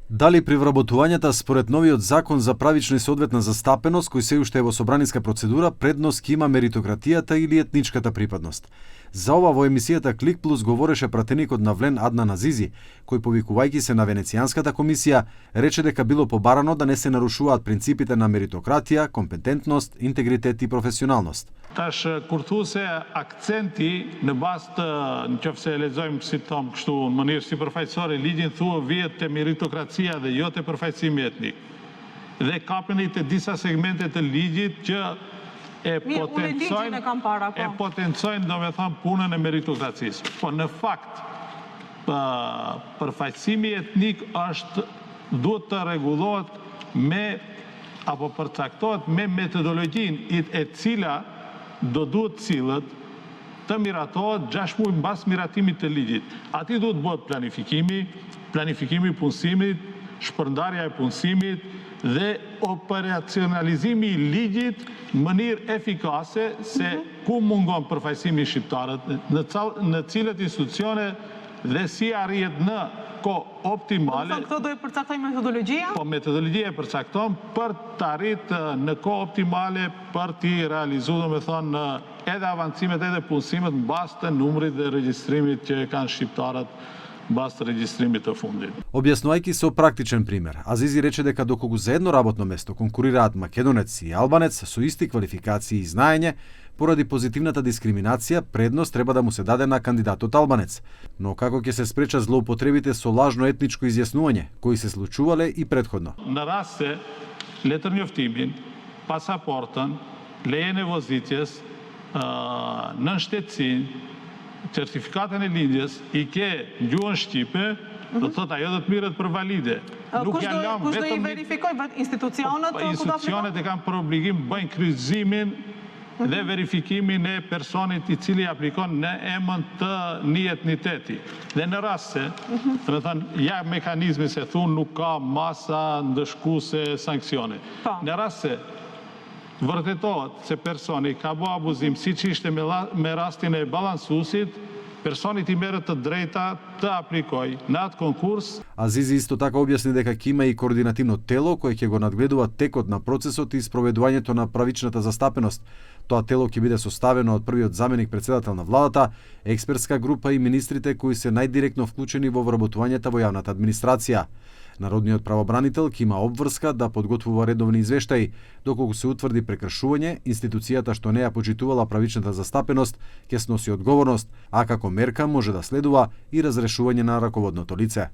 Дали при вработувањата според новиот закон за правична и соодветна застапеност, кој се уште е во собраниска процедура, предност ќе има меритократијата или етничката припадност? За ова во емисијата Клик Плюс говореше пратеникот на Влен Аднан Азизи, кој повикувајќи се на Венецијанската комисија, рече дека било побарано да не се нарушуваат принципите на меритократија, компетентност, интегритет и професионалност. Tash kur thuse akcenti në bazë të nëse e lexojmë si thon kështu në mënyrë sipërfaqësore ligjin thua vihet te meritokracia dhe jo te përfaqësimi etnik. Dhe kapeni te disa segmente të ligjit që potencojnë domethënë punën e meritokracisë. Po në fakt përfaqësimi etnik duhet të rregullohet apo përcaktohet me metodologjinë e cila do duhet cilët të miratohet 6 muaj mbas miratimit të ligjit. Ati duhet bëhet planifikimi i punësimit, shpërndarja e punësimit dhe operacionalizimi i ligjit në mënyrë efikase se ku mungon përfaqësimi i shqiptarët, në cilët institucione dhe si arrihet në kohë optimale. Këto do e përcaktoj metodologjia? Po, metodologjia e përcakton për të arritë në kohë optimale për t'i realizuar, domethënë, edhe avancimet edhe punësimet në bazë të numrit dhe regjistrimit që kanë shqiptarët bazë të regjistrimit të fundit. Објаснувајќи со практичен пример, Азизи рече дека доколку за едно работно место конкурираат македонец и албанец со исти квалификации и знаење, поради позитивната дискриминација, предност треба да му се даде на кандидатот албанец. Но како ќе се спречат злоупотребите со лажно етничко изјаснување, кои се случувале и предходно? Në rast se letër njoftimin, pasaportën, lejen e vozitjes, nënshtetësinë, certifikatën e lindjes i ke gjuhën shqipe, do thotë ajo do të mirret për valide. Kush do i verifikojë institucionet? Institucionet e kanë për obligim bëjnë kryqëzimin dhe verifikimin e personit i cili aplikon në emër të një etniteti. Dhe në rast se, do të thënë, ja mekanizmi se thunë nuk ka masa ndëshkuese sanksione. Në rast se vërtetohet se personi ka bërë abuzim siç ishte me rastin e balansuesit, personit i merret të drejta të aplikoj në atë konkurs. Азизи исто така објасни дека ќе има и координативно тело кое ќе го надгледува текот на процесот и спроведувањето на правичната застапеност. Тоа тело ќе биде составено од првиот заменик председател на владата, експертска група и министрите кои се најдиректно вклучени во вработувањето во јавната администрација. Народниот правобранител ќе има обврска да подготвува редовни извештаи, доколку се утврди прекршување, институцијата што не ја почитувала правичната застапеност ќе сноси одговорност, а како мерка може да следува и разрешување на раководното лице.